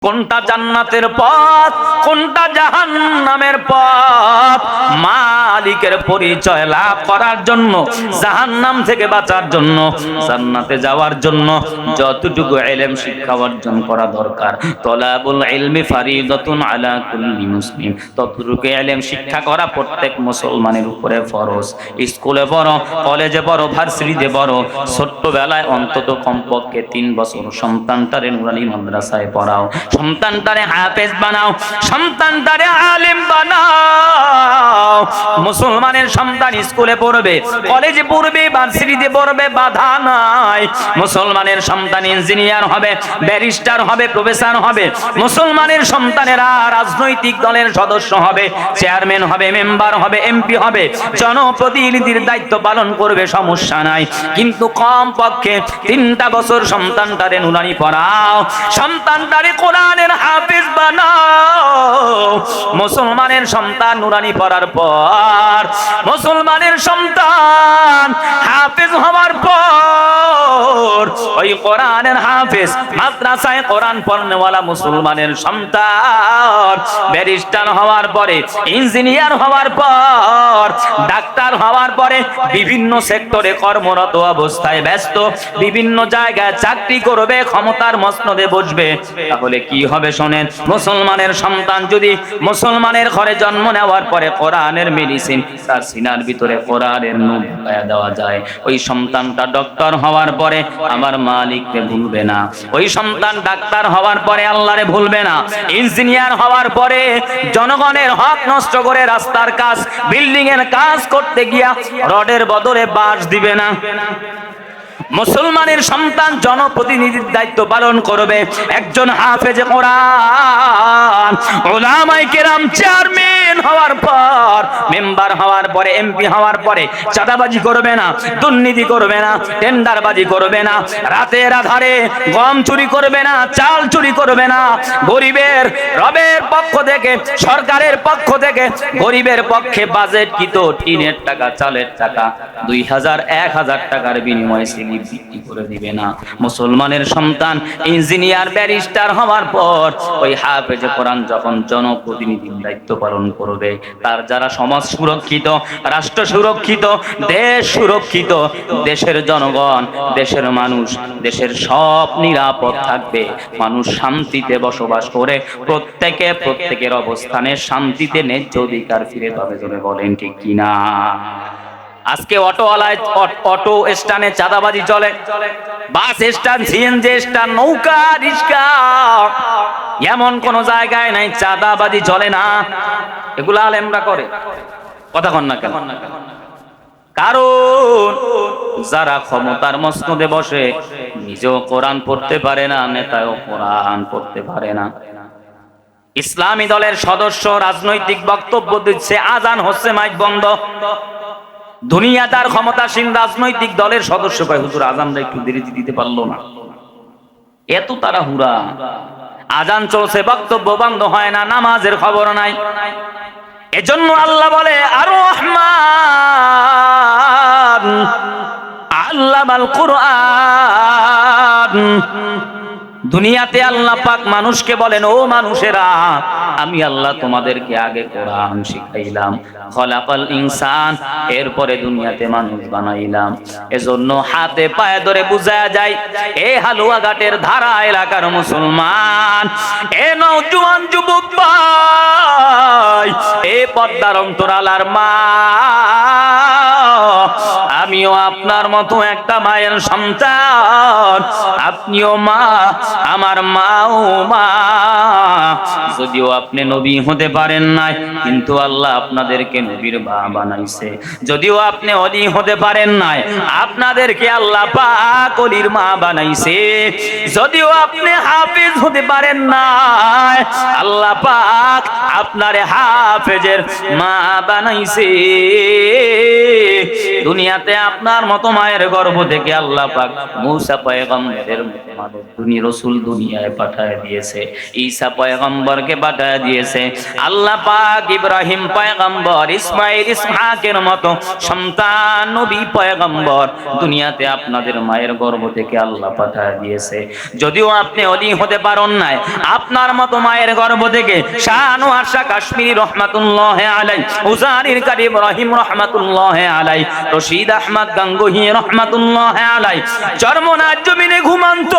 কোনটা জান্নাতের পথ, কোনটা জাহান্নামের পথ, মালিকের পরিচয় লাভ করার জন্য, জাহান্নাম থেকে বাঁচার জন্য, জান্নাতে যাওয়ার জন্য যতটুকু ইলম শিক্ষা অর্জন করা দরকার, তলাবুল ইলমি ফারিদাতুন আলা কুল্লি মুসলিম, ততটুকু ইলম শিক্ষা করা প্রত্যেক মুসলমানের উপরে ফরজ। স্কুলে পড়ো, কলেজে পড়ো, ভার্সিটিতে পড়ো, ছোট্টবেলায় অন্তত কমপক্ষে 3 বছর সন্তানটারে নুরানি মাদ্রাসায় পড়াও, সন্তানটারে হাফেজ বানাও, সন্তানটারে আলেম বানাও। মুসলমানের সন্তান স্কুলে পড়বে, কলেজে পড়বে, ভার্সিটিতে পড়বে, বাধা নাই। মুসলমানের সন্তান ইঞ্জিনিয়ার হবে, ব্যারিস্টার হবে, প্রফেসর হবে। মুসলমানের সন্তানেরা রাজনৈতিক দলের সদস্য হবে, চেয়ারম্যান হবে, মেম্বার হবে, এমপি হবে, জনপ্রতিনিধির দায়িত্ব পালন করবে, সমস্যা নাই। কিন্তু কম পক্ষে 3টা বছর সন্তানটারে নুরানি পড়াও, সন্তানটারে কোরআনের হাফেজ বানাও। মুসলমানের সন্তান নুরানি পড়ার পর, মুসলমানের সন্তান হাফেজ হওয়ার পর, ওই কোরআনের হাফেজ মাদ্রাসায় কোরআন পড়নেওয়ালা মুসলমানের সন্তান ব্যারিস্টার হওয়ার পরে, ইঞ্জিনিয়ার হওয়ার পর, ডাক্তার হওয়ার পরে বিভিন্ন সেক্টরে কর্মরত অবস্থায় ব্যস্ত, বিভিন্ন জায়গায় চাকরি করবে, ক্ষমতার মসনদে বসবে। তাহলে কি হবে শোনেন, মুসলমানের সন্তান যদি মুসলমানের ঘরে জন্ম নেওয়ার পরে কোরআনের মেডিসিন তার সিনার ভিতরে কোরআনের নূর ঢুকায়া দেওয়া যায়, ওই সন্তানটা ডক্টর হওয়ার পরে আমার মালিককে ভুলবে না, ওই সন্তান ডাক্তার হওয়ার পরে আল্লাহরে ভুলবে না, ইঞ্জিনিয়ার হওয়ার পরে জনগণের হক নষ্ট করে রাস্তার কাজ, বিল্ডিং এর কাজ করতে গিয়া রডের বদলে বাঁশ দিবে না। মুসলমানের সন্তান জনপ্রতিনিধির দায়িত্ব পালন করবে, একজন হাফেজে কোরআন, উলামায়ে কেরাম চেয়ারম্যান হওয়ার পর, মেম্বার হওয়ার পরে, এমপি হওয়ার পরে চাঁদাবাজি করবে না, দুর্নীতি করবে না, টেন্ডারবাজি করবে না, রাতের আধারে গম চুরি করবে না, চাল চুরি করবে না। গরিবের রবের পক্ষ থেকে, সরকারের পক্ষ থেকে গরিবের পক্ষে বাজেটকৃত টিনের টাকা, চালের টাকা 2000 1000 টাকার বিনিময়ে সিলি বিক্রি করে দিবে না। মুসলমানের সন্তান ইঞ্জিনিয়ার ব্যারিস্টার হওয়ার পর ওই হাফেজে কোরআন যখন জনপ্রতিনিধির দায়িত্ব পালন করবে, তার যারা সমাজ সুরক্ষিত, রাষ্ট্র সুরক্ষিত, দেশ সুরক্ষিত, দেশের জনগণ, দেশের মানুষ, দেশের সব নিরাপদ থাকবে, মানুষ শান্তিতে বসবাস করে প্রত্যেকের অবস্থানে শান্তিতে ন্যায্য অধিকার ফিরে পাবে। জোরে বলেন ঠিক কিনা? আজকে অটোওয়ালায়, অটো স্ট্যান্ডে চাঁদাবাজি চলে, বাস স্ট্যান্ড, সিএনজি স্ট্যান্ড, নৌকা, রিক্সা, এমন কোন জায়গায় নাই চাঁদাবাজি চলে না। এগুলো আলেমরা করে, কথা কন না কেন? কারণ যারা ক্ষমতার মসনদে বসে নিজেও কোরআন পড়তে পারে না, নেতাও কোরআন পড়তে পারে না। ইসলামী দলের সদস্য রাজনৈতিক বক্তব্য দিচ্ছে, আজান হচ্ছে, মাইক বন্ধ। দুনিয়াদার ক্ষমতাসীন রাজনৈতিক দলের সদস্য কয়, হুজুর আজানটা একটু দেরিতে দিতে পারলো না। এত তাড়াহুড়া, আজান চলছে, বক্তব্য বন্ধ হয় না, নামাজের খবর নাই। এজন্য আল্লাহ বলে, আর রহমান আল্লামাল কুরআন। দুনিয়াতে আল্লাহ পাক মানুষকে বলেন, ও মানুষেরা, আমি আল্লাহ তোমাদেরকে আগে কোরআন শিখাইলাম, খলাকাল ইনসান, এরপরে দুনিয়াতে মানুষ বানাইলাম। এজন্য হাতে পায়ে ধরে বুঝায়া যায়, এ হালুয়াঘাটের ধারা এলাকার মুসলমান, এ নওজোয়ান যুবক ভাই, এ পর্দার অন্তরালার মা, আমিও আপনার মতো একটা মায়ের সন্তান, আপনিও মা, আমার মাও মা। যদিও আপনি নবী হতে পারেন নাই, কিন্তু আল্লাহ আপনাদেরকে নবীর মা বানাইছে। যদিও আপনি ওলি হতে পারেন নাই, আপনাদেরকে আল্লাহ পাক ওলির মা বানাইছে। যদিও আপনি হাফেজ হতে পারেন নাই, আল্লাহ পাক আপনারে হাফেজের মা বানাইছে। দুনিয়াতে আপনার মতো মায়ের গর্ভ থেকে আল্লাহ পাক মুসা পয়গম্বরের মতো মানব রাসূল দুনিয়ায় পাঠিয়ে দিয়েছে। ঈসা পয়গম্বরকে তোমাকে পাঠিয়ে দিয়েছে। আল্লাহ পাক ইব্রাহিম পয়গম্বর, ইসমাঈল ইসহাকের মতো সন্তান নবী পয়গম্বর দুনিয়াতে আপনাদের মায়ের গর্ভ থেকে আল্লাহ পাঠিয়ে দিয়েছে। যদিও আপনি ওলি হতে পারেন নাই, আপনার মতো মায়ের গর্ভ থেকে শাহ আনোয়ার শাহ কাশ্মীরি রহমাতুল্লাহ আলাইহি, উজানির কারি ইব্রাহিম রহমাতুল্লাহ আলাইহি, রশিদ আহমদ গাঙ্গুহি রহমাতুল্লাহ আলাইহি, চরমনার জমিনে ঘুমান্ত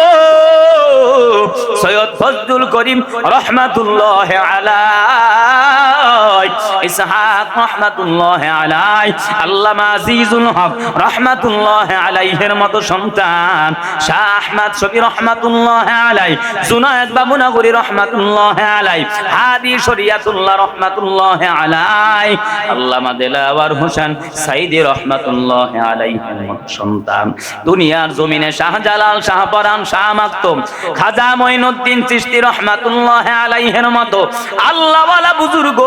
সৈয়দ ফজলুল করিম রহমাতুল্লাহ আলাইহি, ইসহাক রহমাতুল্লাহ আলাইহি, আল্লামা আজিজুল হক রহমাতুল্লাহ আলাইহির মতো সন্তান, শাহ আহমদ শফি রহমাতুল্লাহ আলাইহি, জুনায়েদ বাবুনগরী রহমাতুল্লাহ আলাইহি, হাদি শরিয়াতুল্লাহ রহমাতুল্লাহ আলাইহি, আল্লামা দেলাওয়ার হোসেন সাইদি রহমাতুল্লাহ আলাইহির মতো সন্তান দুনিয়ার জমিনে শাহজালাল, শাহপরান, শাহ মাকতুম, খাজা মঈনুদ্দিন চিশতি রহমাতুল্লাহ আলাইহির মতো আল্লাহওয়ালা বুজুর্গ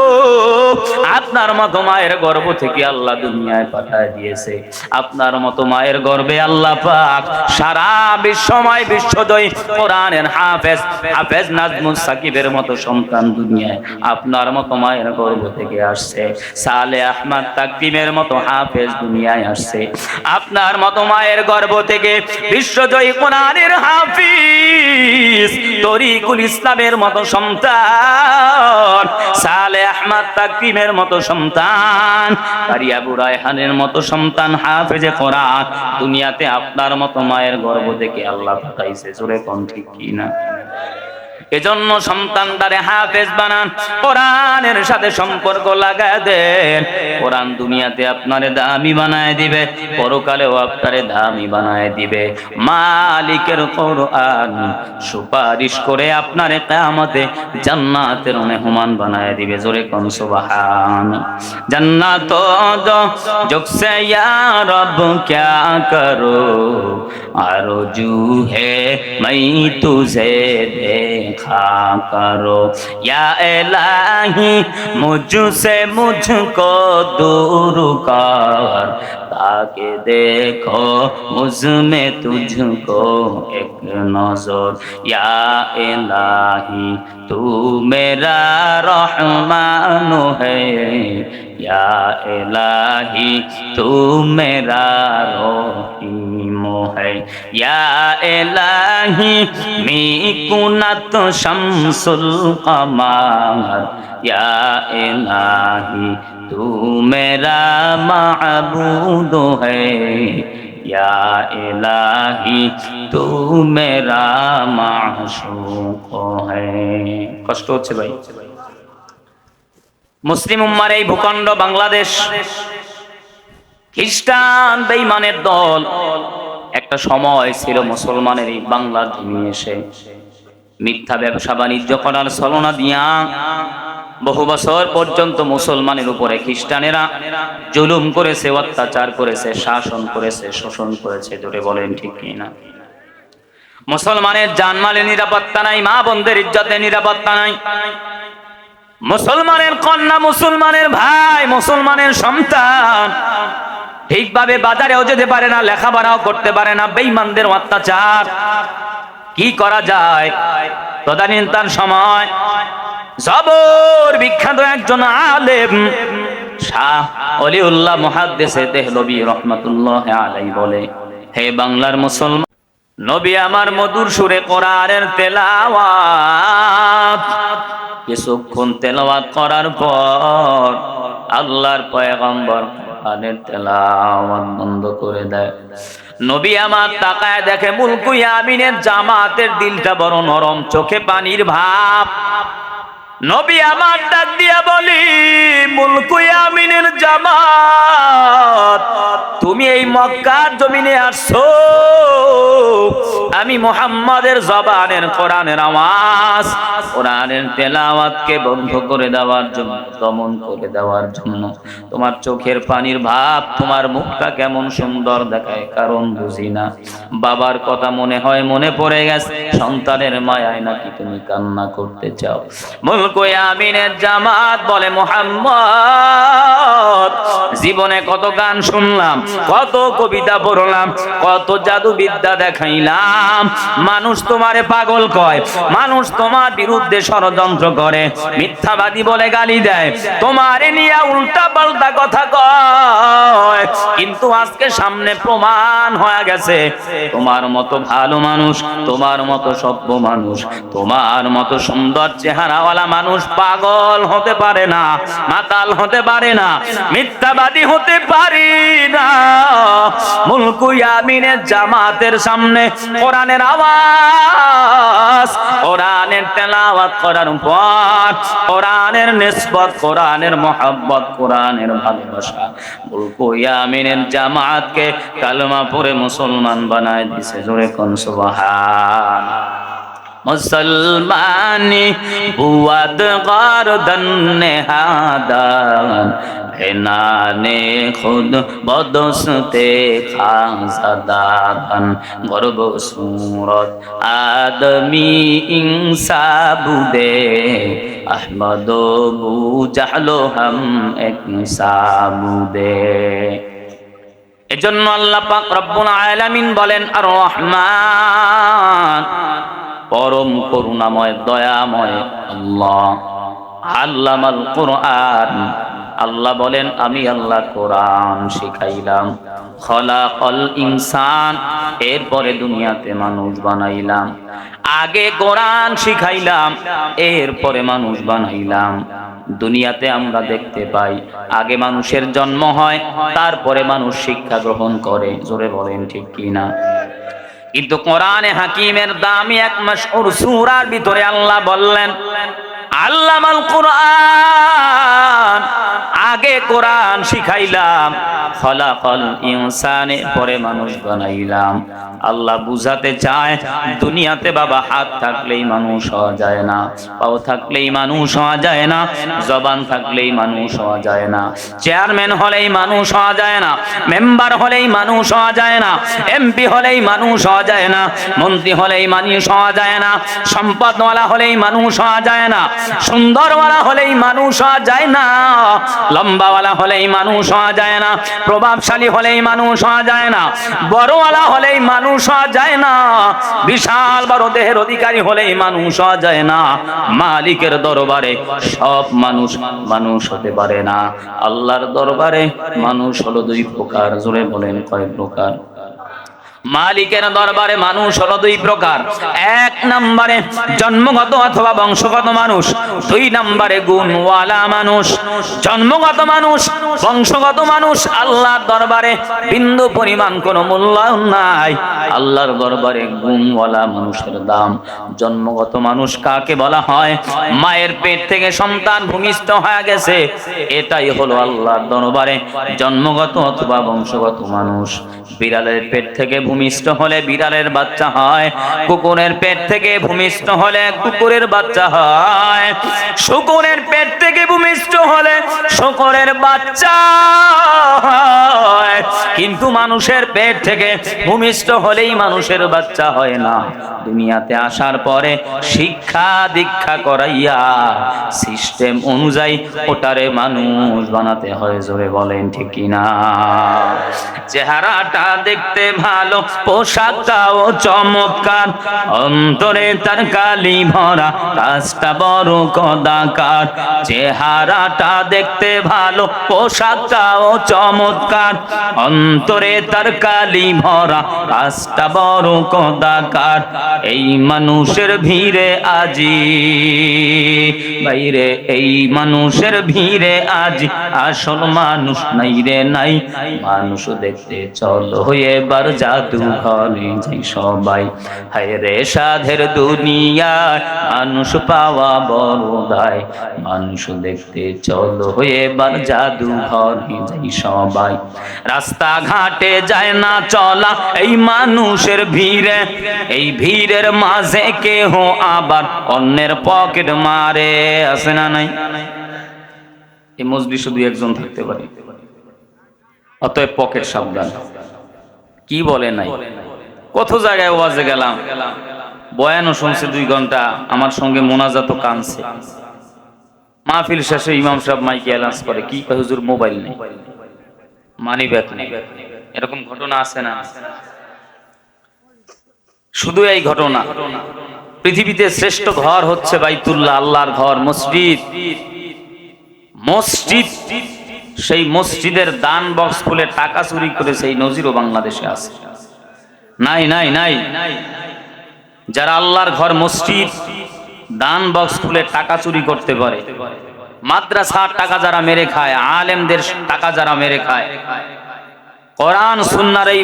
আপনার মতো মায়ের গর্ভ থেকে আল্লাহ দুনিয়ায় পাঠিয়ে দিয়েছে। আপনার মতো মায়ের গর্ভে আল্লাহ পাক সারা বিশ্বময় বিশ্বজয়ী কোরআনের হাফেজ হাফেজ নাজমুস সাকিবের মতো সন্তান দুনিয়ায় আপনার মতো মায়ের গর্ভ থেকে আসছে। সালে আহমদ তাকরিমের মতো হাফেজ দুনিয়ায় আসছে। আপনার মতো মায়ের গর্ভ থেকে বিশ্বজয়ী কোরআনের হাফিজ তরিকুল ইসলামের মতো সন্তান, সালে আহমদ তাকরিমের মতো সন্তান, কারি আবু রায়হানের মতো সন্তান হাফেজে কোরআন দুনিয়াতে আপনার মতো মায়ের গর্ভ থেকে আল্লাহ পাঠাইছে। জোরে কোন ঠিক কি না? এজন্য সন্তানটারে হাফেজ বানান, কোরআনের সাথে সম্পর্ক লাগায় দেন। কোরআন দুনিয়াতে আপনারে দামি বানায় দিবে, পরকালেও আপনারে দামি বানায় দিবে। মালিকের কোরআন সুপারিশ করে আপনারে কিয়ামতে জান্নাতের মেহমান বানায় দিবে। জোরে কোন সুবহান। জান্নাত জগসে ইয়া রব क्या करो आरज़ू है मैं तुझे देखा करो या इलाही मुझसे मुझको दूर कर ताकि देखो मुझ में तुझको एक नजर या इलाही तू मेरा रहमान है या इलाही तू मेरा रहीम है या इलाही मिकुनत शम्सुल कमर या इलाही तू मेरा माबूद है या इलाही तू मेरा माशूक है। কষ্ট হচ্ছে ভাই। মুসলিম উম্মার এই ভূখণ্ড বাংলাদেশ খ্রিস্টান বেঈমানের দল একটা সময় ছিল মুসলমানের এই বাংলার ভূমি এসে মিথ্যা ব্যবসা বাণিজ্য করার ছলনা দিয়া বহু বছর পর্যন্ত মুসলমানের উপরে খ্রিস্টানেরা জুলুম করেছে, অত্যাচার করেছে, শাসন করেছে, শোষণ করেছে। জোরে বলেন ঠিক কিনা? মুসলমানের জানমালের নিরাপত্তা নাই, মা বোনদের ইজ্জতের নিরাপত্তা নাই, মুসলমানের কন্যা, মুসলমানের ভাই, মুসলমানের সন্তান ঠিকভাবে বাজারেও যেতে পারে না, লেখাপড়াও করতে পারে না। বেঈমানদের অত্যাচার কি করা যায়? তদানীন্তন সময় জবর বিখ্যাত একজন আলেম শাহ ওলিউল্লাহ মুহাদ্দিস দেহলভী রাহমাতুল্লাহ আলাইহি বলে, হে বাংলার মুসলমান, নবী আমার মধুর সুরে কোরআনের তেলাওয়াত কিছুক্ষণ তেলাওয়াত করার পর আল্লাহর পয়গম্বর কোরআনের তেলাওয়াত বন্ধ করে দেয়। নবী আমার তাকায় দেখে মুলকু ইয়ামিনের জামাতের দিলটা বড় নরম, চোখে পানির ভাব। নবী আমার ডাক দিয়া বলি, মুলকু ইয়ামিনের জামাত, তুমি এই মক্কার জমিনে আসছো, আমি মুহাম্মাদের জবানের কোরআনের আওয়াজ, কোরআনের তেলাওয়াতকে বন্ধ করে দেওয়ার জন্য, দমন করে দেওয়ার জন্য। তোমার চোখের পানির ভাব, তোমার মুখটা কেমন সুন্দর দেখায়, কারণ বুঝি না। বাবার কথা মনে হয়, মনে পড়ে গেছে, সন্তানের মায়ায় নাকি তুমি কান্না করতে চাও। মুলকু ইয়ামিনের জামাত বলে, মুহাম্মদ, জীবনে কত গান শুনলাম, কত কবিতা পড়লাম, কত জাদু বিদ্যা দেখাইলাম, মানুষ তোমারে পাগল কয়, মানুষ তোমার বিরুদ্ধে বিরুদ্ধে ষড়যন্ত্র করে, মিথ্যাবাদী বলে গালি দেয়, তোমারে নিয়ে উল্টা পাল্টা কথা কয়, কিন্তু আজকে সামনে প্রমাণ হয়ে গেছে তোমার মতো ভালো মানুষ, তোমার মতো সভ্য মানুষ, তোমার মতো সুন্দর চেহারাওয়ালা মানুষ পাগল হতে পারে না, মাতাল হতে পারে না, মিথ্যাবাদী হতে পারি না। মুলকু ইয়ামিনের জামাতের সামনে কোরআনের আওয়াজ, কোরআনের তেলাওয়াত করার পর কোরআনের নিসবত, কোরআনের মহব্বত, কোরআনের ভালোবাসা মুলকু ইয়ামিনের জামাতকে কালেমা পড়ে মুসলমান বানায় দিয়েছে। জোরে কোন সুবহান। মুসলমানি বুয়াদ গারদান নেহাদান এনানে খুদ বদস্তে খাজাদান গর্ব সুরত আদমি ইনসাবুদে আহমদ বু জাহলো হাম এক সাবুদে। এজন্য আল্লাহ পাক রব্বুল আলামিন বলেন আর রহমান, পরম করুণাময় দয়াময় আল্লাহ। আল্লামাল কোরআন, আল্লাহ বলেন আমি আল্লাহ কোরআন শিখাইলাম। খলাকাল ইনসান, এরপরে দুনিয়াতে মানুষ বানাইলাম। আগে কোরআন শিখাইলাম, এরপরে মানুষ বানাইলাম। দুনিয়াতে আমরা দেখতে পাই আগে মানুষের জন্ম হয়, তারপরে মানুষ শিক্ষা গ্রহণ করে। জোরে বলেন ঠিক কিনা? কিন্তু কোরআনে হাকিমের দামি এক মাসহুর সূরার ভিতরে আল্লাহ বললেন আল্লামাল কোরআন, আগে কোরআন শিখাইলাম। খলাকাল ইনসানে, পরে মানুষ বানাইলাম। আল্লাহ বুঝাতে চায় দুনিয়াতে বাবা হাত থাকলেই মানুষ হওয়া যায় না, পাও থাকলেই মানুষ হওয়া যায় না, জবান থাকলেই মানুষ হওয়া যায় না, চেয়ারম্যান হলেই মানুষ হওয়া যায় না, মেম্বার হলেই মানুষ হওয়া যায় না, এমপি হলেই মানুষ হওয়া যায় না, মন্ত্রী হলেই মানুষ হওয়া যায় না, সম্পদওয়ালা হলেই মানুষ হওয়া যায় না, সুন্দরওয়ালা হলেই মানুষ হওয়া যায় না, লম্বাওয়ালা হলেই মানুষ হওয়া যায় না, প্রভাবশালী হলেই মানুষ হওয়া যায় না, বড়ওয়ালা হলেই মানুষ হওয়া যায় না, বিশাল বড় দেহের অধিকারী হলেই মানুষ হওয়া যায় না। মালিকের দরবারে সব মানুষ মানুষ হতে পারে না। আল্লাহর দরবারে মানুষ হলো দুই প্রকার। জোরে বলেন কয় প্রকার? মালিকের দরবারে মানুষ হলো দুই প্রকার। এক নম্বরে জন্মগত অথবা বংশগত মানুষ, দুই নম্বরে গুণওয়ালা মানুষ। জন্মগত মানুষ, বংশগত মানুষ আল্লাহর দরবারে বিন্দু পরিমাণ কোনো মূল্যায়ন নাই। আল্লাহর দরবারে গুণওয়ালা মানুষের দাম। জন্মগত মানুষ কাকে বলা হয়? মায়ের পেট থেকে সন্তান ভূমিষ্ঠ হয়ে গেছে, এটাই হলো আল্লাহর দরবারে জন্মগত অথবা বংশগত মানুষ। বিড়ালের পেট থেকে ভূমিষ্ঠ হলে বিড়ালের বাচ্চা হয়, কুকুরের পেট থেকে ভূমিষ্ঠ হলে কুকুরের বাচ্চা হয়, শূকরের পেট থেকে ভূমিষ্ঠ হলে শূকরের বাচ্চা হয়, কিন্তু মানুষের পেট থেকে ভূমিষ্ঠ হলেই মানুষের বাচ্চা হয় না। দুনিয়াতে আসার পরে শিক্ষা দীক্ষা করাইয়া সিস্টেম অনুযায়ী ওটারে মানুষ বানাতে হয়। জোরে বলেন ঠিক কিনা? চেহারাটা দেখতে ভালো, পোশাকটাও চমৎকার, অন্তরে তার কালি ভরা, কাজটা বড় কদাকার। চেহারাটা দেখতে ভালো, পোশাকটাও চমৎকার, অন্তরে তার কালি ভরা, কাজটা বড় কদাকার। এই মানুষের ভিড়ে আজি বাইরে, এই মানুষের ভিড়ে আজি আসল মানুষ নাই রে নাই। মানুষ দেখতে চলো এবার জাদু ঘরে যাই সবাই। হায় রে সাধের দুনিয়ায় মানুষ পাওয়া বড় দায়। মানুষ দেখতে চলো এবার জাদু ঘরে যাই সবাই। রাস্তা ঘাটে যায় না চলা এই মানুষের ভিড়ে, এই ভিড়ের মাঝে কেহ আবার অন্যের পকেট মারে। আছে না নাই? এই মজলিসে শুধু একজন থাকতে পারে, অতএব পকেট সাবধান। কি বলে নাই? কত জায়গায় ওয়াজে গেলাম, বয়ানও শুনছে 2 ঘন্টা, আমার সঙ্গে মোনাজাতও কানছে। মাহফিল শেষে ইমাম সাহেব মাইকে অ্যালাউন্স করে, কি কয় হুজুর মোবাইল নেই, মানি ব্যাগ নেই। এরকম ঘটনা আছে না? শুধু এই ঘটনা, পৃথিবীতে শ্রেষ্ঠ ঘর হচ্ছে বাইতুল্লাহ, আল্লাহর ঘর, মসজিদ। মসজিদ, সেই মসজিদের দান বক্স খুলে টাকা চুরি করে সেই নজিরও বাংলাদেশে আছে। নাই নাই নাই, যারা আল্লাহর ঘর মসজিদ দান বক্স খুলে টাকা চুরি করতে পারে, মাদ্রাসার টাকা যারা মেরে খায়, আলেমদের টাকা যারা মেরে খায়, কোরআন সুন্নাহর এই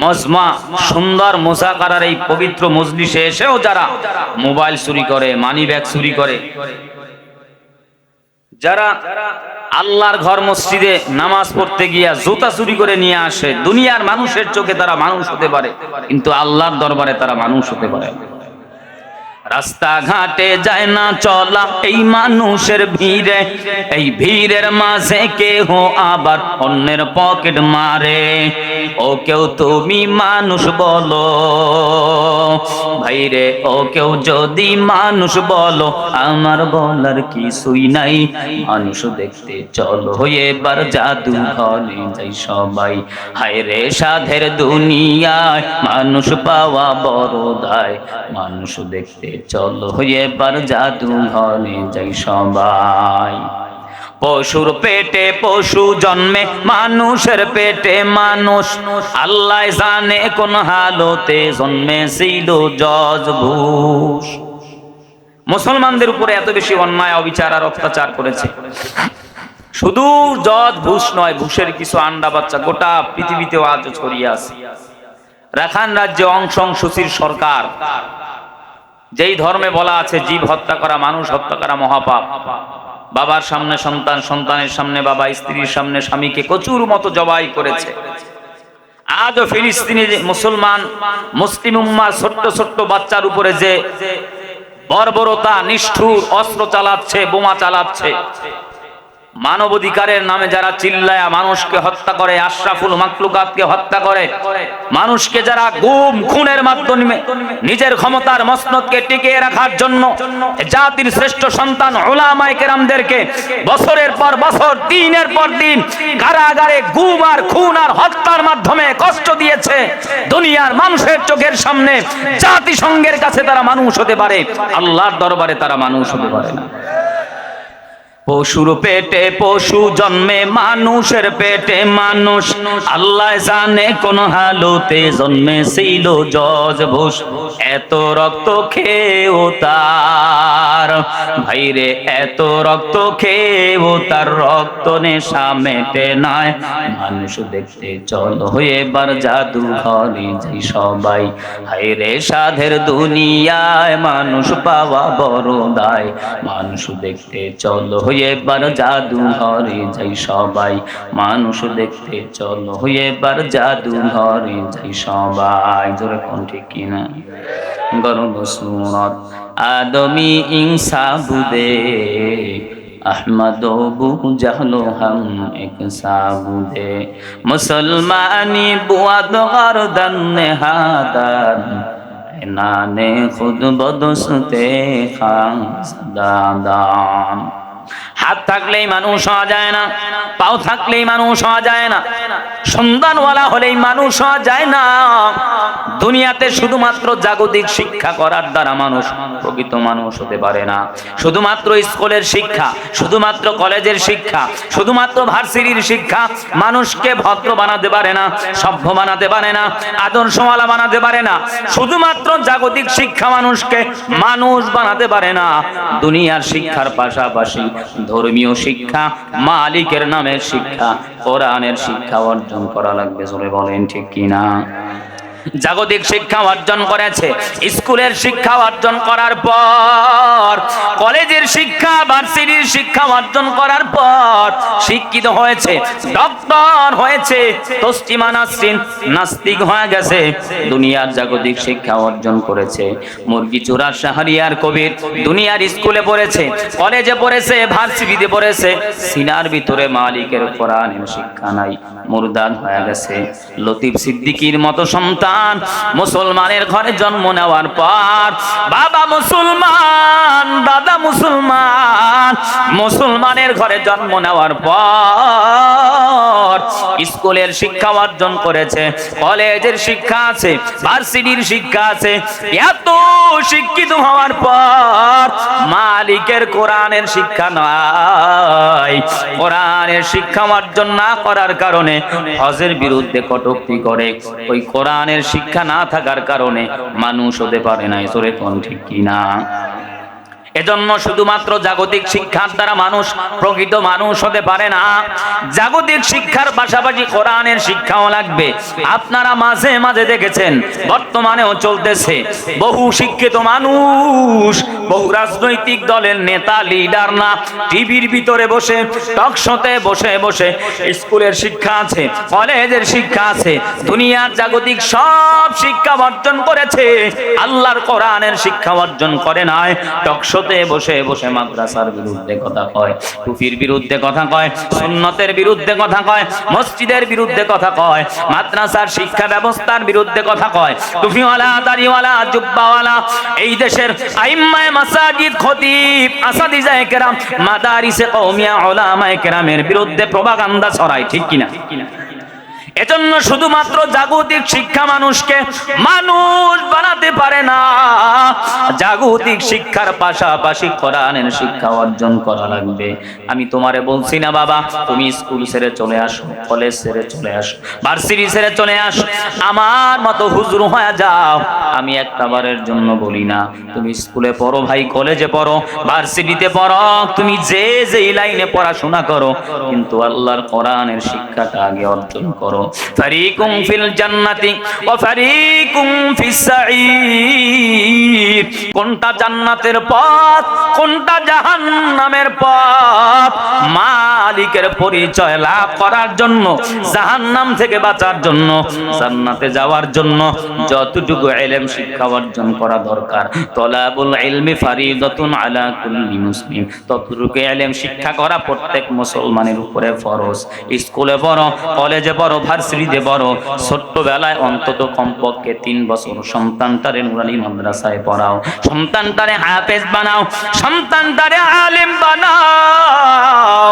মজমা সুন্দর মুযাকারার এই পবিত্র মজলিসে এসেও যারা মোবাইল চুরি করে, মানি ব্যাগ চুরি করে, যারা আল্লাহর ঘর মসজিদে নামাজ পড়তে গিয়া জুতা চুরি করে নিয়ে আসে, দুনিয়ার মানুষের চোখে তারা মানুষ হতে পারে, কিন্তু আল্লাহর দরবারে তারা মানুষ হতে পারে। রাস্তাঘাটে যায় না চলা এই মানুষের ভিড়ে, এই ভিড়ের মাঝে কেহ আবার অন্যের পকেট মারে। ও কেউ তুমি মানুষ বলো ভাইরে, ও কেউ যদি মানুষ বলো, আমার বলার কিছুই নাই। মানুষ দেখতে চলো এবার জাদু ঘরে যাই সবাই। হায় রে সাধের দুনিয়ায় মানুষ পাওয়া বড় দায়। মানুষ দেখতে চলো এবার জাদু ঘরে যাই সবাই। পশুর পেটে পশু জন্মে, মানুষের পেটে মানুষ। আল্লাহ জানে কোন হালতে জন্মেছিল জজ ঘুষ। মুসলমানদের উপরে এত বেশি অন্যায়, অবিচার আর অত্যাচার করেছে। শুধু জজ ঘুষ নয়, ঘুষের কিছু আন্ডা বাচ্চা গোটা পৃথিবীতেও আজও ছড়িয়ে আছে। রাখাইন রাজ্যে অং সান সুচির সরকার, যেই ধর্মে বলা আছে জীব হত্যা করা, মানুষ হত্যা করা মহাপাপ, বাবার সামনে সন্তান, সন্তানের সামনে বাবা, স্ত্রীর সামনে স্বামীকে কচুর মতো জবাই করেছে। আজও ফিলিস্তিনি মুসলমান মুসলিম উম্মার ছোট্ট ছোট্ট বাচ্চার উপরে যে বর্বরতা, নিষ্ঠুর অস্ত্র চালাচ্ছে, বোমা চালাচ্ছে, মানবাধিকারের নামে যারা চিল্লায়া মানুষকে হত্যা করে, আশরাফুল মাখলুকাতকে হত্যা করে, মানুষকে যারা গুম খুনের মাধ্যমে নিজের ক্ষমতার মসনদকে টিকিয়ে রাখার জন্য জাতির শ্রেষ্ঠ সন্তান উলামায়ে কেরামদেরকে বছরের পর বছর, দিনের পর দিন কারাগারে গুম আর খুন আর হত্যার মাধ্যমে কষ্ট দিয়েছে, দুনিয়ার মানুষের চোখের সামনে জাতিসংঘের কাছে তারা মানুষ হতে পারে, আল্লাহর দরবারে তারা মানুষ হতে পারে না। পশুর পেটে পশু জন্মে, মানুষের পেটে মানুষ। আল্লাহ জানে কোন হালতে জন্মেছিল জজ ঘুষ। এত রক্ত খেয়েও তার ভাইরে, এত রক্ত খেয়েও তার রক্ত নেশা মেটে নাই। মানুষ দেখতে চলো এবার জাদু ঘরে যাই সবাই। হায়রে সাধের দুনিয়ায় মানুষ পাওয়া বড় দায়। মানুষ দেখতে চলো এবার জাদু ঘরে যাই সবাই। মানুষ দেখতে চলো এবার জাদু ঘরে যাই সবাই। জোরে কোন ঠিক কিনা? গরম সুরত আদমি ইনসা বুদে, अहमद बू जहलो हम एक साबुदे। मुसलमानी बुआद गर्दन नेहादन, नाने खुद बदस्ते खासदादान। হাত থাকলেই মানুষ হওয়া যায় না, পাও থাকলেই মানুষ হওয়া যায় না, সন্তানওয়ালা হলেই মানুষ হওয়া যায় না। দুনিয়াতে শুধুমাত্র জাগতিক শিক্ষা করার দ্বারা মানুষ প্রকৃত মানুষ হতে পারে না। শুধুমাত্র স্কুলের শিক্ষা, শুধুমাত্র কলেজের শিক্ষা, শুধুমাত্র ভার্সিটির শিক্ষা মানুষকে ভদ্র বানাতে পারে না, সভ্য বানাতে পারে না, আদর্শওয়ালা বানাতে পারে না। শুধুমাত্র জাগতিক শিক্ষা মানুষকে মানুষ বানাতে পারে না। দুনিয়ার শিক্ষার পাশাপাশি ধর্মীয় শিক্ষা, মালিকের নামের শিক্ষা, কোরআনের শিক্ষা অর্জন করা লাগবে। জোরে বলেন ঠিক কিনা? জাগতিক শিক্ষা অর্জন করেছে, স্কুলের শিক্ষা অর্জন করার পর, কলেজের শিক্ষা, ভার্সিটির শিক্ষা অর্জন করার পর শিক্ষিত হয়েছে, ডক্টর হয়েছে, তসলিমা নাসরিন নাস্তিক হয়ে গেছে। দুনিয়ার জাগতিক শিক্ষা অর্জন করেছে। মুরগি চোরার শাহরিয়ার কবির দুনিয়ার স্কুলে পড়েছে, কলেজে পড়েছে, ভার্সিটিতে পড়েছে, সিনার ভিতরে মালিকের কোরআনের শিক্ষা নাই, মুরদাদ হয়ে গেছে। লতিফ সিদ্দিকীর মতো সন্তান মুসলমানের ঘরে জন্ম নেওয়ার পর, বাবা মুসলমান, দাদা মুসলমান, মুসলমানের ঘরে জন্ম নেওয়ার পর স্কুলের শিক্ষা অর্জন করেছে, কলেজের শিক্ষা আছে, ভার্সিটির শিক্ষা আছে, এত শিক্ষিত হওয়ার পর মালিকের কোরআনের শিক্ষা নাই। কোরআনের শিক্ষা অর্জন না করার কারণে হজের বিরুদ্ধে কটূক্তি করে। ওই কোরআনের শিক্ষা না থাকার কারণে মানুষ হতে পারে না। এসরে কোন ঠিক কিনা? এজন্য শুধুমাত্র জাগতিক শিক্ষার দ্বারা মানুষ প্রকৃত মানুষ হতে পারে না। জাগতিক শিক্ষার পাশাপাশি কোরআনের শিক্ষাও লাগবে। আপনারা মাঝে মাঝে দেখেছেন, বর্তমানেও চলতেছে, বহু শিক্ষিত মানুষ, বহু রাজনৈতিক দলের নেতা লিডার না টিভির ভিতরে বসে, টক শোতে বসে বসে স্কুলের শিক্ষা আছে, কলেজের শিক্ষা আছে, দুনিয়ার জাগতিক সব শিক্ষা অর্জন করেছে, আল্লাহর কোরআনের শিক্ষা অর্জন করে নাই। টক বসে বসে মাদ্রাসার বিরুদ্ধে কথা কয়, টুপির বিরুদ্ধে কথা কয়, সুন্নতের বিরুদ্ধে কথা কয়, মসজিদের বিরুদ্ধে কথা কয়, মাদ্রাসার শিক্ষা ব্যবস্থার বিরুদ্ধে কথা কয়। টুপিওয়ালা, দাড়িওয়ালা, জুব্বাওয়ালা, এই দেশের আইম্মায়ে মাসাজিদ, খতিব, আসাদিজায়ে কেরাম, মাদারিসে কওমিয়া, উলামায়ে কেরামের বিরুদ্ধে প্রপাগান্ডা ছড়ায়, ঠিক কিনা? এজন্য শুধুমাত্র জাগতিক শিক্ষা মানুষকে মানুষ বানাতে পারে না। জাগতিক শিক্ষার পাশাপাশি কোরআনের শিক্ষা অর্জন করা লাগবে। আমি তোমারে বলছি না বাবা তুমি স্কুল ছেড়ে চলে আসো, কলেজ ছেড়ে চলে আসো, ভার্সিটি ছেড়ে চলে আসো, আমার মতো হুজুর হয়ে যাও। আমি একটাবারের জন্য বলি না। তুমি স্কুলে পড়ো ভাই, কলেজে পড়ো, ভার্সিটিতে পড়ো, তুমি যে যেই লাইনে পড়াশোনা করো, কিন্তু আল্লাহর কোরআনের শিক্ষাটা আগে অর্জন করো। ফারিকুম ফিল জান্নাতি ওয়া ফারিকুম ফিস সাঈর। কোনটা জান্নাতের পথ, কোনটা জাহান্নামের পথ, মালিকের পরিচয় লাভ করার জন্য, জাহান্নাম থেকে বাঁচার জন্য, জান্নাতে যাওয়ার জন্য যতটুকু ইলম শিক্ষা অর্জন করা দরকার, তলাবুল ইলমি ফারিদাতুন আলা কুল্লি মুসলিম, ততটুকু ইলম শিক্ষা করা প্রত্যেক মুসলমানের উপরে ফরজ। স্কুলে পড়ো, কলেজে পড়ো, ভার্সিটিতে পড়ো, ছোট্টবেলায় অন্তত কমপক্ষে 3 বছর সন্তানটারে নুরানি মাদ্রাসায় পড়াও, সন্তানটারে হাফেজ বানাও, সন্তানটারে আলেম বানাও।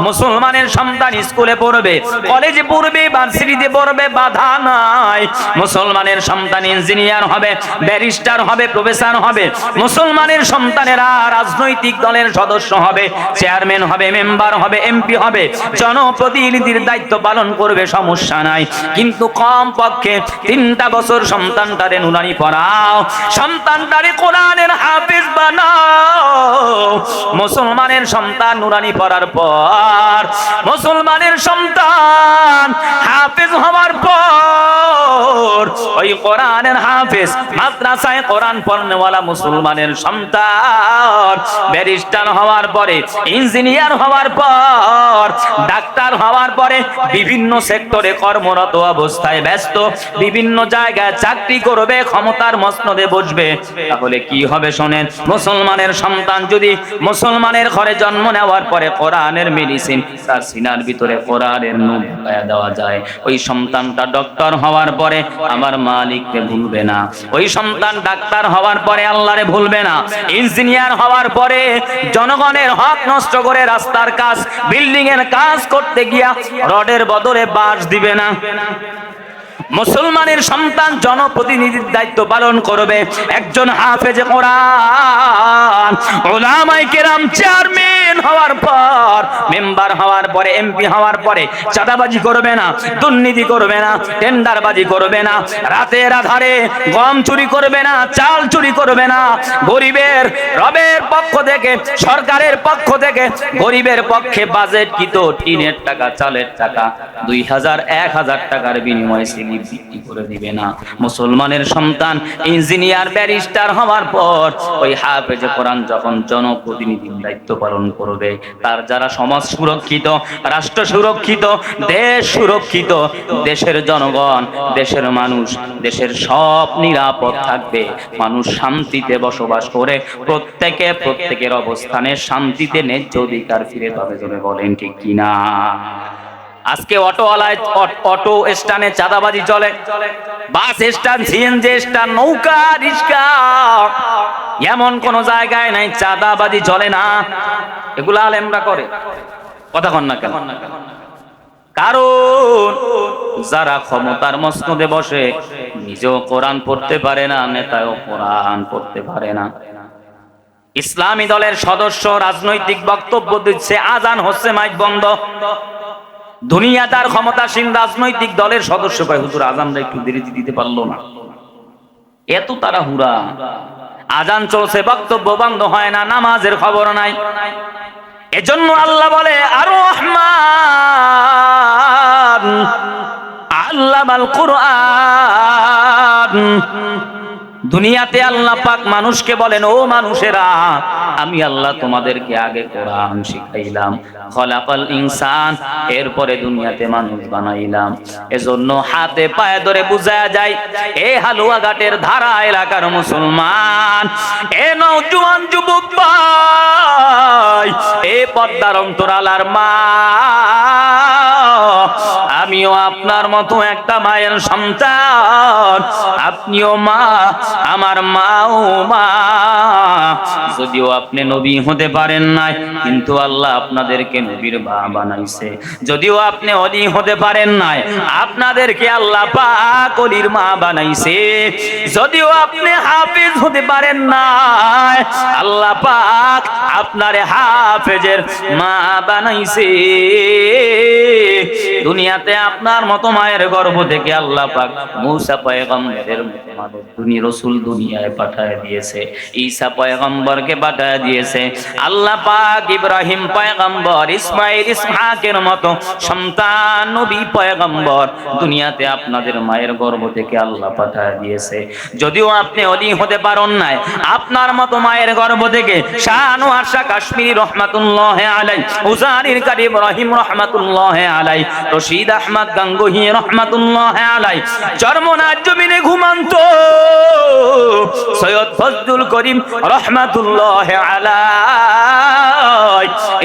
মুসলমানের সন্তান স্কুলে পড়বে, কলেজে পড়বে, ভার্সিটিতে পড়বে, বাধা নাই। মুসলমানের সন্তান ইঞ্জিনিয়ার হবে, ব্যারিস্টার হবে, প্রফেসর হবে। মুসলমানের সন্তানেরা রাজনৈতিক দলের সদস্য হবে, চেয়ারম্যান হবে, মেম্বার হবে, এমপি হবে, জনপ্রতিনিধির দায়িত্ব পালন করবে, সমস্যা নাই। কিন্তু কম পক্ষে 3টা বছর সন্তানটারে নুরানি পড়াও, সন্তানটারে কোরআনের হাফেজ বানাও। মুসলমানের সন্তান নুরানি পড়ার পর, মুসলমানের সন্তান হাফেজ হওয়ার পর, ওই কোরআনের হাফেজ মাদ্রাসায় কোরআন পড়নেওয়ালা মুসলমানের সন্তান ব্যারিস্টার হওয়ার পরে, ইঞ্জিনিয়ার হওয়ার পর, ডাক্তার হওয়ার পরে বিভিন্ন সেক্টরে কর্মরত অবস্থায় ব্যস্ত, বিভিন্ন জায়গায় চাকরি করবে, ক্ষমতার মসনদে বসবে। তাহলে কি হবে শোনেন, মুসলমানের সন্তান যদি মুসলমানের ঘরে জন্ম নেওয়ার পরে কোরআনের মেডিসিন তার সিনার ভিতরে কোরআনের নূর ঢুকায়া দেওয়া যায়, ওই সন্তানটা ডক্টর হওয়ার পরে আমার মালিককে ভুলবে না, ওই সন্তান ডাক্তার হওয়ার পরে আল্লাহরে ভুলবে না, ইঞ্জিনিয়ার হওয়ার পরে জনগণের হক নষ্ট করে রাস্তার কাজ, বিল্ডিং এর কাজ করতে গিয়া রডের বদলে বাঁশ দিবে না। মুসলমানের সন্তান জনপ্রতিনিধির দায়িত্ব পালন করবে, একজন হাফেজে কোরআন, উলামায়ে কেরাম চেয়ারম্যান হওয়ার পর, মেম্বার হওয়ার পরে, এমপি হওয়ার পরে চাঁদাবাজি করবে না, দুর্নীতি করবে না, টেন্ডারবাজি করবে না, রাতের আধারে গম চুরি করবে না, চাল চুরি করবে না, গরিবের রবের পক্ষ থেকে, সরকারের পক্ষ থেকে গরিবের পক্ষে বাজেটকৃত টিনের টাকা, চালের টাকা 2000 1000 টাকার বিনিময়ে বিক্রি করে দিবে না। মুসলমানের সন্তান ইঞ্জিনিয়ার ব্যারিস্টার হওয়ার পর ওই হাফেজে কোরআন যখন জনপ্রতিনিধির দায়িত্ব পালন করবে, তার যারা সমাজ সুরক্ষিত, রাষ্ট্র সুরক্ষিত, দেশ সুরক্ষিত, দেশের জনগণ, দেশের মানুষ, দেশের সব নিরাপদ থাকবে, মানুষ শান্তিতে বসবাস করে প্রত্যেকের অবস্থানে শান্তিতে ন্যায্য অধিকার ফিরে পাবে। বলেন ঠিক কিনা? আজকে অটো স্ট্যান্ডে চাঁদাবাজি চলে, বাস স্ট্যান্ড, সিএনজি স্ট্যান্ড, নৌকা, রিক্সা, এমন কোন জায়গায় নাই চাঁদাবাজি চলে না, এগুলো আলেমরা করে। কথা কন না কেন? কারণ যারা ক্ষমতার মসনদে বসে নিজেও কোরআন পড়তে পারে না, নেতাও কোরআন পড়তে পারে না। ইসলামী দলের সদস্য রাজনৈতিক বক্তব্য দিচ্ছে, আজান হচ্ছে, মাইক বন্ধ। দুনিয়াদার ক্ষমতাসীন রাজনৈতিক দলের সদস্য কয় হুজুর আজানটা একটু দেরিতে দিতে পারলো না। এত তাড়াহুড়া, আজান চলছে, বক্তব্য বন্ধ হয় না, নামাজের খবর নাই। এজন্য আল্লাহ বলে আর রহমান আল্লামাল কুরআন। দুনিয়াতে আল্লাহ পাক মানুষকে বলেন, ও মানুষেরা, আমি আল্লাহ তোমাদেরকে আগে কোরআন শিখাইলাম, খলাকাল ইনসান, এরপরে দুনিয়াতে মানুষ বানাইলাম। এজন্য হাতে পায়ে ধরে বুঝা যায়, এ হালুয়াঘাটের ধারা এলাকার মুসলমান, এ নওজোয়ান যুবক ভাই, এ পদ্মার অন্তরালার মা, আমিও আপনার মতো একটা মায়ের সন্তান, আপনিও মা, আমার মাও মা। যদিও আপনি নবী হতে পারেন নাই, কিন্তু আল্লাহ আপনাদেরকে নবীর মা বানাইছে। যদিও আপনি অলি হতে পারেন নাই, আপনাদেরকে আল্লাহ পাক অলির মা বানাইছে। যদিও আপনি হাফেজ হতে পারেন নাই, আল্লাহ পাক আপনারে হাফেজের মা বানাইছে। দুনিয়াতে আপনার মতো মায়ের গর্ভ থেকে আল্লাহ পাক মূসা পয়গম্বরের মতো মানব রাসূল দুনিয়ায় পাঠায় দিয়েছে, ঈসা পয়গম্বরকে পাঠায় দিয়েছে। আল্লাহ পাক ইব্রাহিম পয়গম্বর, ইসমাঈল ইসহাকের মতো সন্তান নবী পয়গম্বর দুনিয়াতে আপনাদের মায়ের গর্ভ থেকে আল্লাহ পাঠায় দিয়েছে। যদিও আপনি ওলি হতে পারেন নাই, আপনার মতো মায়ের গর্ভ থেকে শাহ আনোয়ার শাহ কাশ্মীরি রহমাতুল্লাহি আলাইহি, উজানির কারি ইব্রাহিম রহমাতুল্লাহি আলাইহি, রশিদ আহমদ গাঙ্গুহি রহমাতুল্লাহি আলাইহি, চরমনার জমিনে ঘুমান্ত সৈয়দ ফজলুল করিম রহমাতুল্লাহি আলাইহি,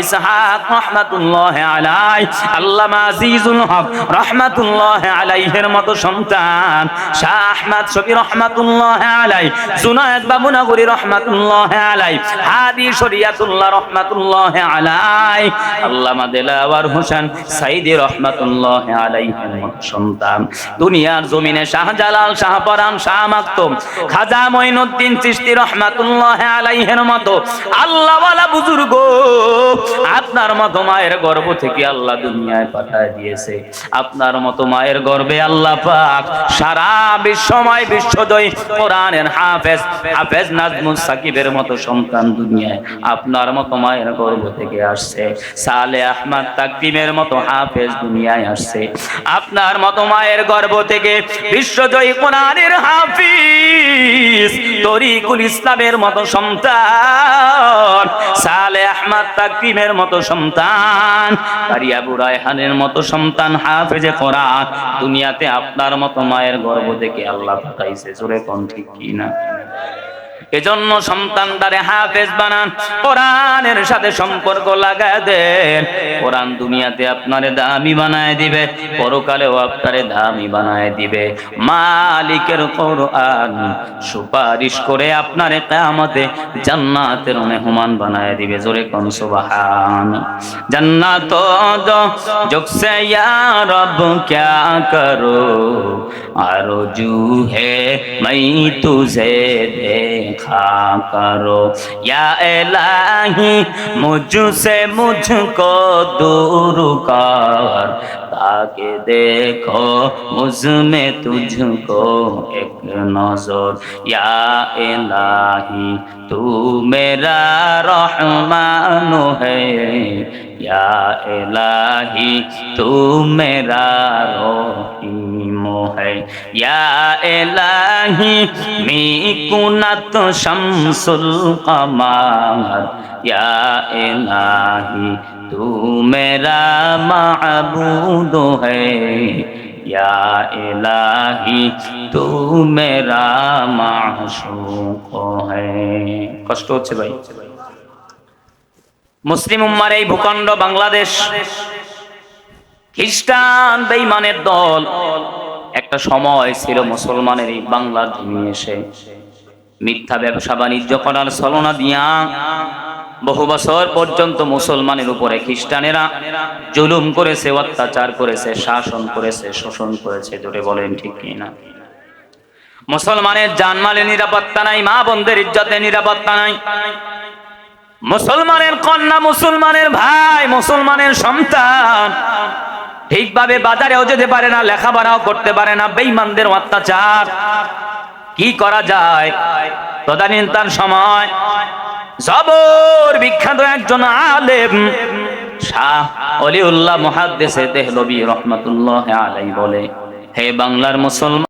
ইসহাক রহমাতুল্লাহি আলাইহি, আল্লামা আজিজুল হক রহমাতুল্লাহি আলাইহির মতো সন্তান, শাহ আহমদ শফি রহমাতুল্লাহি আলাইহি, জুনায়েদ বাবুনগরী রহমাতুল্লাহি আলাইহি, হাদি শরিয়াতুল্লাহ রহমাতুল্লাহি আলাইহি, আল্লামা দেলাওয়ার হোসেন সাইদি রহমাতুল্লাহি আলাইহির মতো সন্তান দুনিয়ার জমিনে শাহজালাল, শাহপরান, শাহ মাকতুম, খাজা মঈনুদ্দিন চিশতি রহমাতুল্লাহি আলাইহির মতো আল্লাহওয়ালা বুজুর্গ আপনার মতো মায়ের গর্ভ থেকে আল্লাহ দুনিয়ায় পাঠায় দিয়েছে। আপনার মতো মায়ের গর্ভে আল্লাহ পাক সারা বিশ্বময় বিশ্বজয়ী কোরআনের হাফেজ, হাফেজ নাজমুস সাকিবের মতো সন্তান দুনিয়ায় আপনার মতো মায়ের গর্ভ থেকে আসছে। সালে আহমদ তাকরিমের মতো হাফেজ দুনিয়ায় আসছে আপনার মতো মায়ের গর্ভ থেকে। বিশ্বজয়ী কোরআনের হাফিজ তরিকুল ইসলামের মতো সন্তান, সালে আহমদ তাকরিমের মতো সন্তান, কারি আবু রায়হানের মতো সন্তান হাফেজে কোরআন দুনিয়াতে আপনার মতো মায়ের গর্ভ থেকে আল্লাহ পাঠাইছে। জোরে কোন ঠিক কি না? এজন্য সন্তানদারে হাফেজ বানান, কোরআনের সাথে সম্পর্ক লাগায় দেন। কোরআন দুনিয়াতে আপনারে দামি বানায় দিবে, পরকালেও আপনারে দামি বানায় দিবে। মালিকের কোরআন সুপারিশ করে আপনারে কিয়ামতে জান্নাতের মেহমান বানায় দিবে। জোরে কোন সুবহান। জান্নাত জগ সে ইয়া রব क्या करो आरज़ू है मैं तुझे देखा करो या इलाही मुझसे मुझको दूर कर ताकि देखो मुझमें तुझको एक नजर या इलाही तू मेरा रहमान है या इलाही तू मेरा रहीम है या इलाही मी कुनत शम्सुल कमर या इलाही तू मेरा माबूद है या इलाही तू मेरा माशूक है। কষ্ট হচ্ছে ভাই। মুসলিম উম্মার এই ভূখণ্ড বাংলাদেশ, খ্রিস্টান বেঈমানের দল একটা সময় ছিল মুসলমানের এই বাংলার জমি এসে মিথ্যা ব্যবসা বাণিজ্য করার ছলনা দিয়া বহু বছর পর্যন্ত মুসলমানের উপরে খ্রিস্টানেরা জুলুম করেছে, অত্যাচার করেছে, শাসন করেছে, শোষণ করেছে। জোরে বলেন ঠিক কিনা? মুসলমানের জানমালের নিরাপত্তা নাই, মা বোনদের ইজ্জতের নিরাপত্তা নাই। মুসলমানের কন্যা, মুসলমানের ভাই, মুসলমানের সন্তান ঠিকভাবে বাজারেও যেতে পারে না, লেখাপড়াও করতে পারে না। বেঈমানদের অত্যাচার কি করা যায়? তদানীন্তন সময় জবর বিখ্যাত একজন আলেম শাহ অলিউল্লাহ মুহাদ্দিস দেহলভী রহমাতুল্লাহ আলাইহি বলে, হে বাংলার মুসলমান।